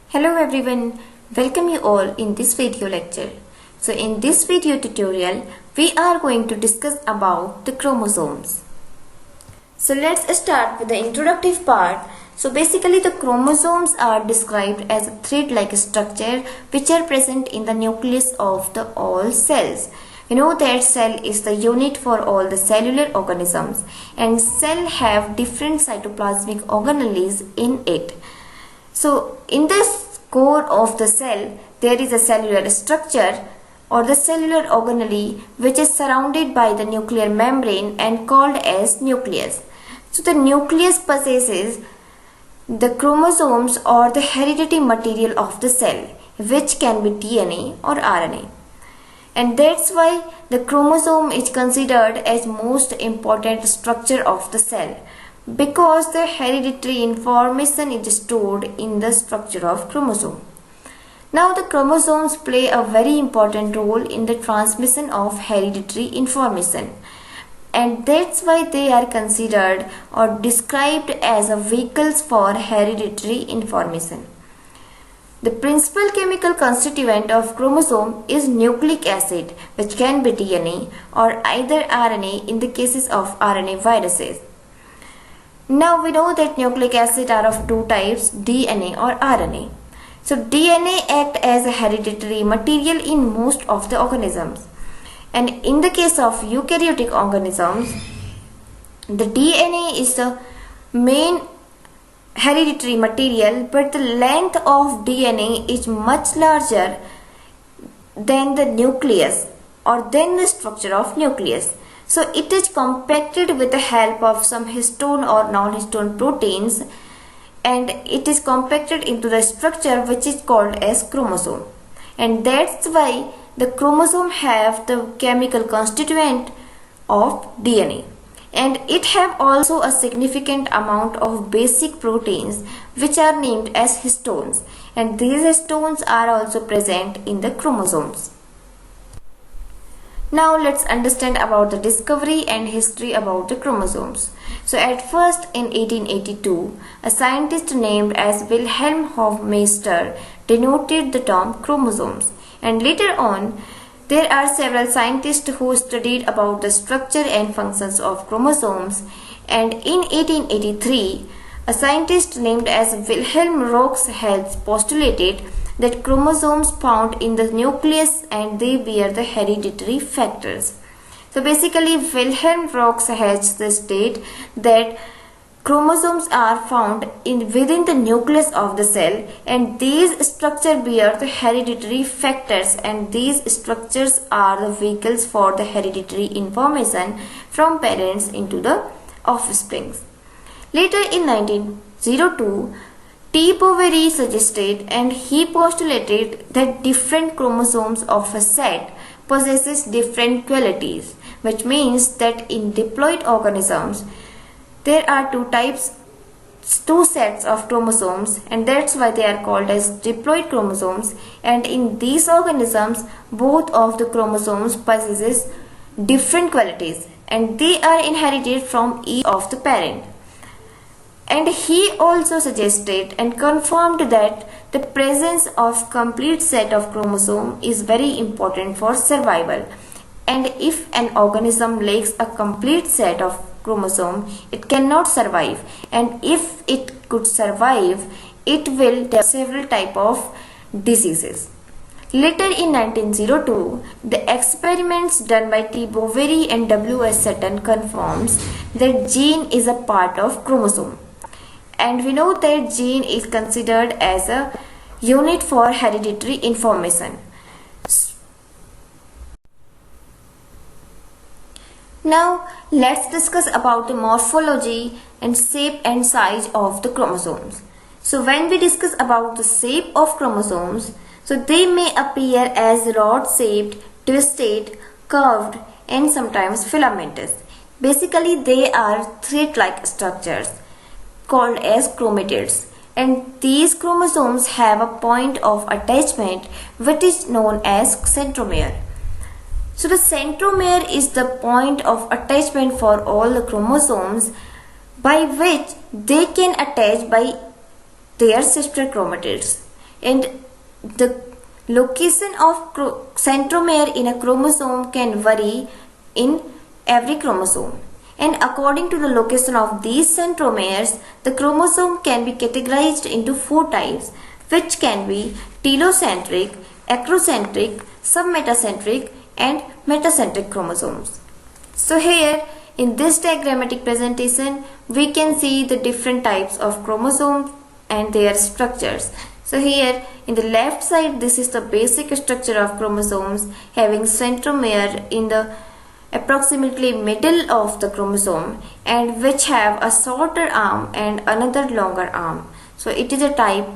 Hello everyone, welcome you all in this video lecture. So in this video tutorial, we are going to discuss about the chromosomes. So let's start with the introductive part. So basically the chromosomes are described as a thread-like structure which are present in the nucleus of the all cells. You know that cell is the unit for all the cellular organisms, and cell have different cytoplasmic organelles in it. So in this core of the cell, there is a cellular structure or the cellular organelle which is surrounded by the nuclear membrane and called as nucleus. So the nucleus possesses the chromosomes or the hereditary material of the cell, which can be DNA or RNA. And that's why the chromosome is considered as most important structure of the cell, because the hereditary information is stored in the structure of chromosome. Now the chromosomes play a very important role in the transmission of hereditary information, and that's why they are considered or described as a vehicles for hereditary information. The principal chemical constituent of chromosome is nucleic acid, which can be DNA or either RNA in the cases of RNA viruses. Now we know that nucleic acid are of two types, DNA or RNA. So DNA act as a hereditary material in most of the organisms. And in the case of eukaryotic organisms, the DNA is the main hereditary material, but the length of DNA is much larger than the nucleus or than the structure of nucleus. So it is compacted with the help of some histone or non-histone proteins, and it is compacted into the structure which is called as chromosome. And that's why the chromosome have the chemical constituent of DNA. And it have also a significant amount of basic proteins which are named as histones, and these histones are also present in the chromosomes. Now let's understand about the discovery and history about the chromosomes. So at first in 1882, a scientist named as Wilhelm Hofmeister denoted the term chromosomes, and later on there are several scientists who studied about the structure and functions of chromosomes, and in 1883 a scientist named as Wilhelm Rox has postulated that chromosomes found in the nucleus and they bear the hereditary factors. So basically Wilhelm Rox has stated that chromosomes are found within the nucleus of the cell, and these structures bear the hereditary factors, and these structures are the vehicles for the hereditary information from parents into the offspring. Later in 1902, T. Boveri suggested and he postulated that different chromosomes of a set possesses different qualities, which means that in diploid organisms there are two sets of chromosomes, and that's why they are called as diploid chromosomes. And in these organisms, both of the chromosomes possesses different qualities, and they are inherited from each of the parent. And he also suggested and confirmed that the presence of complete set of chromosome is very important for survival. And if an organism lacks a complete set of chromosome, it cannot survive, and if it could survive, it will develop several types of diseases. Later in 1902, the experiments done by T. Boveri and W. S. Sutton confirms that gene is a part of chromosome. And we know that gene is considered as a unit for hereditary information. Now let's discuss about the morphology and shape and size of the chromosomes. So when we discuss about the shape of chromosomes, so they may appear as rod-shaped, twisted, curved, and sometimes filamentous. Basically they are thread-like structures called as chromatids, and these chromosomes have a point of attachment which is known as centromere. So the centromere is the point of attachment for all the chromosomes by which they can attach by their sister chromatids, and the location of centromere in a chromosome can vary in every chromosome, and according to the location of these centromeres, the chromosome can be categorized into 4 types, which can be telocentric, acrocentric, submetacentric and metacentric chromosomes. So here in this diagrammatic presentation we can see the different types of chromosomes and their structures. So here in the left side, this is the basic structure of chromosomes, having centromere in the approximately middle of the chromosome, and which have a shorter arm and another longer arm. So it is a type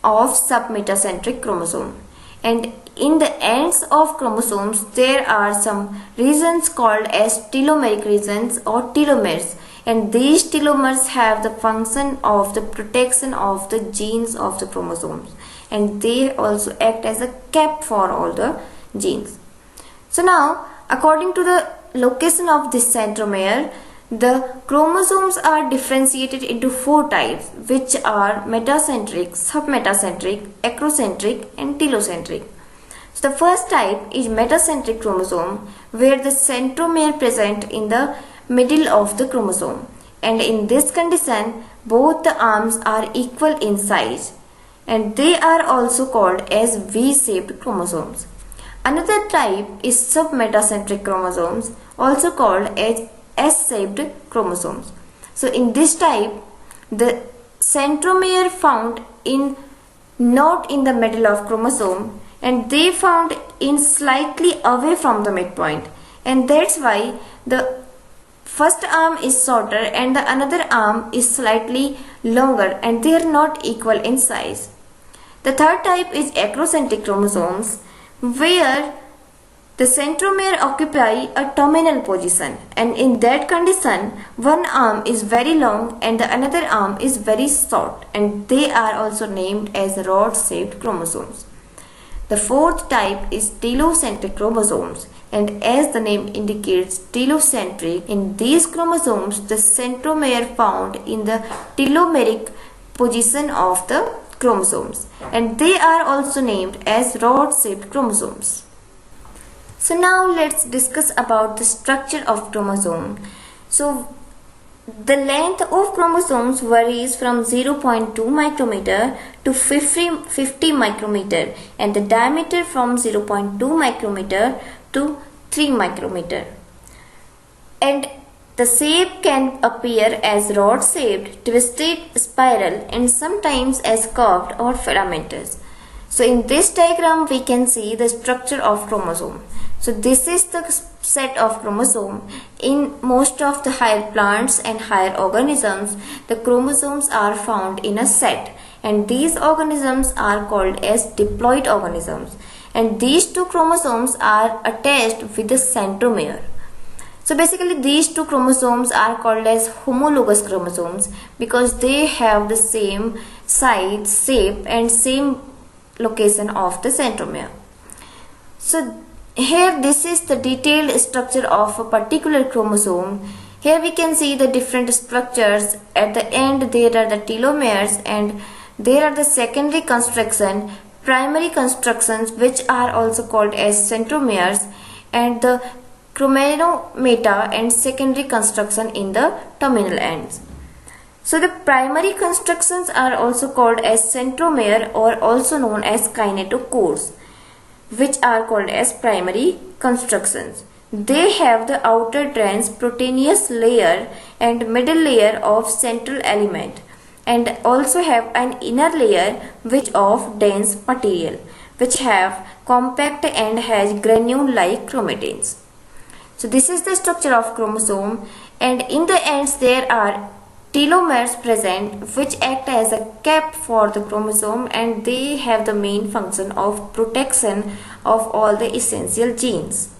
of submetacentric chromosome. And in the ends of chromosomes there are some regions called as telomeric regions or telomeres, and these telomeres have the function of the protection of the genes of the chromosomes, and they also act as a cap for all the genes. So now, according to the location of this centromere, the chromosomes are differentiated into 4 types, which are metacentric, submetacentric, acrocentric and telocentric. So the first type is metacentric chromosome, where the centromere present in the middle of the chromosome, and in this condition both the arms are equal in size, and they are also called as V-shaped chromosomes. Another type is submetacentric chromosomes, also called as S-shaped chromosomes. So in this type, the centromere found not in the middle of chromosome, and they found in slightly away from the midpoint, and that's why the first arm is shorter and the another arm is slightly longer, and they are not equal in size. The third type is acrocentric chromosomes, where the centromere occupy a terminal position, and in that condition one arm is very long and the another arm is very short, and they are also named as rod-shaped chromosomes. The fourth type is telocentric chromosomes, and as the name indicates, telocentric, in these chromosomes the centromere found in the telomeric position of the chromosomes, and they are also named as rod-shaped chromosomes. So now let's discuss about the structure of chromosome. So the length of chromosomes varies from 0.2 micrometer to 50 micrometer, and the diameter from 0.2 micrometer to 3 micrometer. And the shape can appear as rod-shaped, twisted, spiral, and sometimes as curved or filamentous. So in this diagram we can see the structure of chromosome. So this is the set of chromosome. In most of the higher plants and higher organisms, the chromosomes are found in a set, and these organisms are called as diploid organisms, and these 2 chromosomes are attached with the centromere. So basically these 2 chromosomes are called as homologous chromosomes because they have the same size, shape and same location of the centromere. So here this is the detailed structure of a particular chromosome. Here we can see the different structures. At the end there are the telomeres, and there are the secondary construction, primary constructions which are also called as centromeres, and the chromatomata and secondary construction in the terminal ends. So the primary constructions are also called as centromere or also known as kinetochores, which are called as primary constructions. They have the outer dense proteinaceous layer and middle layer of central element, and also have an inner layer which of dense material, which have compact and has granule-like chromatins. So this is the structure of chromosome, and in the ends there are telomeres present which act as a cap for the chromosome, and they have the main function of protection of all the essential genes.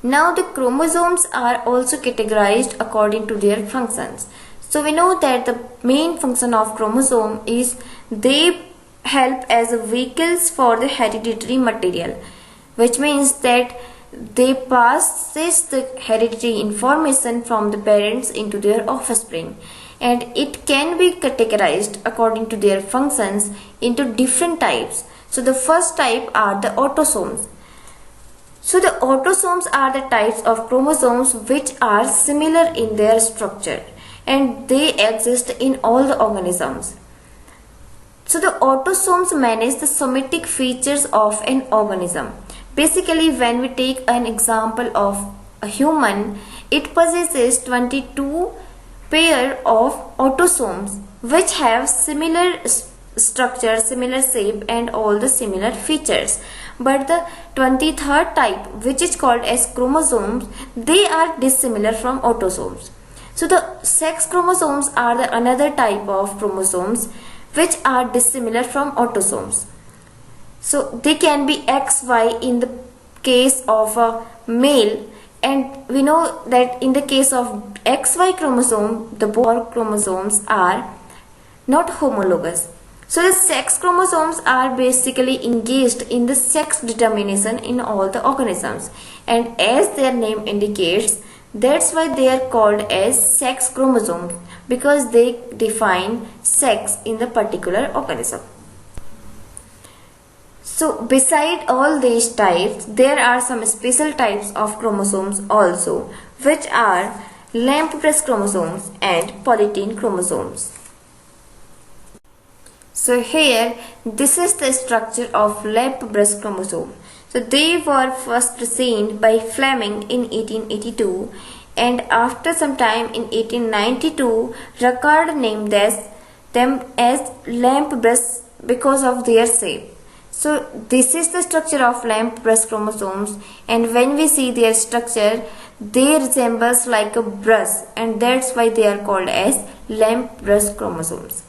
Now the chromosomes are also categorized according to their functions. So we know that the main function of chromosome is they help as vehicles for the hereditary material. which means that they passes the hereditary information from the parents into their offspring, and it can be categorized according to their functions into different types. So the first type are the autosomes. So the autosomes are the types of chromosomes which are similar in their structure, and they exist in all the organisms. So the autosomes manage the somatic features of an organism. Basically, when we take an example of a human, it possesses 22 pair of autosomes which have similar structure, similar shape and all the similar features. But the 23rd type, which is called as chromosomes, they are dissimilar from autosomes. So the sex chromosomes are the another type of chromosomes which are dissimilar from autosomes. So they can be XY in the case of a male, and we know that in the case of XY chromosome, the both chromosomes are not homologous. So the sex chromosomes are basically engaged in the sex determination in all the organisms, and as their name indicates, that's why they are called as sex chromosomes, because they define sex in the particular organism. So beside all these types, there are some special types of chromosomes also, which are lamp breast chromosomes and polytene chromosomes. So here, this is the structure of lamp breast chromosome. So they were first seen by Fleming in 1882, and after some time in 1892, Ricard named them as lamp breasts because of their shape. So this is the structure of lamp breast chromosomes, and when we see their structure, they resembles like a breast, and that's why they are called as lamp breast chromosomes.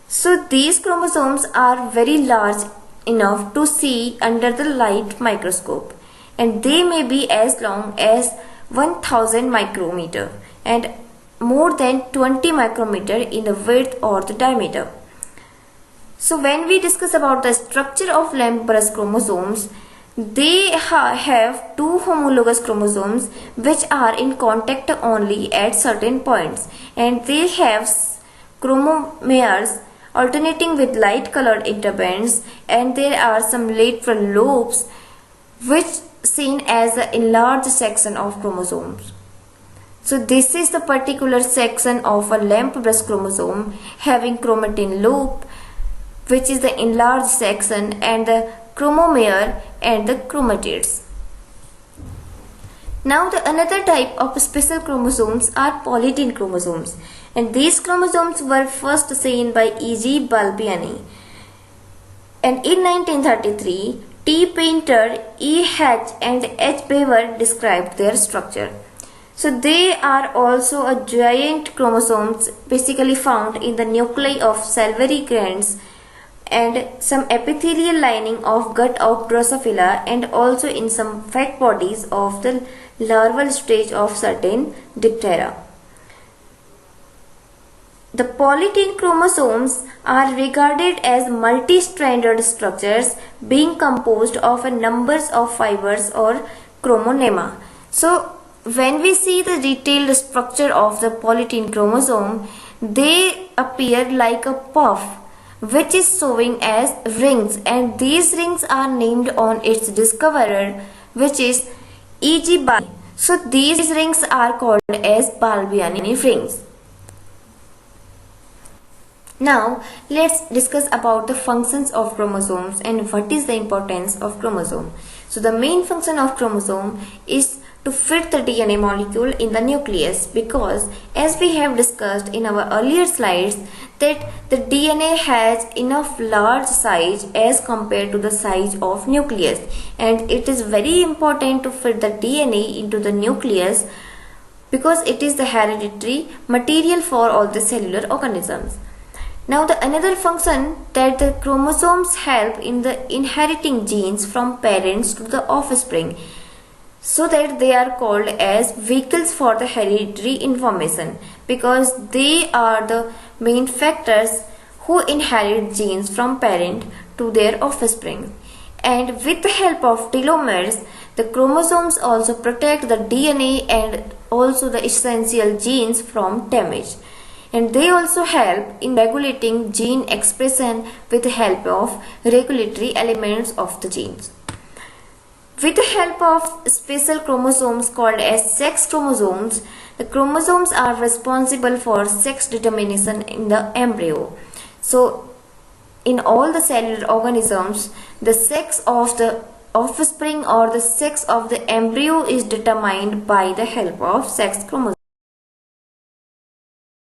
So these chromosomes are very large enough to see under the light microscope, and they may be as long as 1000 micrometer and more than 20 micrometer in the width or the diameter. So when we discuss about the structure of lamp breast chromosomes, they have two homologous chromosomes which are in contact only at certain points, and they have chromomeres alternating with light colored interbands, and there are some lateral lobes which seen as the enlarged section of chromosomes. So this is the particular section of a lamp breast chromosome having chromatin lobe, which is the enlarged section, and the chromomere and the chromatids. Now the another type of special chromosomes are polytene chromosomes, and these chromosomes were first seen by E.G. Balbiani. And in 1933, T. Painter, E. Hatch and H. Bever described their structure. So they are also a giant chromosomes basically found in the nuclei of salivary glands and some epithelial lining of gut of Drosophila, and also in some fat bodies of the larval stage of certain Diptera. The polytene chromosomes are regarded as multi-stranded structures being composed of a numbers of fibers or chromonema. So when we see the detailed structure of the polytene chromosome, they appear like a puff which is showing as rings, and these rings are named on its discoverer, which is E.G. Balbiani. So these rings are called as Balbiani rings. Now let's discuss about the functions of chromosomes and what is the importance of chromosome. So the main function of chromosome is to fit the DNA molecule in the nucleus, because as we have discussed in our earlier slides that the DNA has enough large size as compared to the size of nucleus, and it is very important to fit the DNA into the nucleus because it is the hereditary material for all the cellular organisms. Now the another function that the chromosomes help in the inheriting genes from parents to the offspring, so that they are called as vehicles for the hereditary information, because they are the main factors who inherit genes from parent to their offspring. And with the help of telomeres, the chromosomes also protect the DNA and also the essential genes from damage. And they also help in regulating gene expression with the help of regulatory elements of the genes. With the help of special chromosomes called as sex chromosomes, the chromosomes are responsible for sex determination in the embryo. So, in all the cellular organisms, the sex of the offspring or the sex of the embryo is determined by the help of sex chromosomes.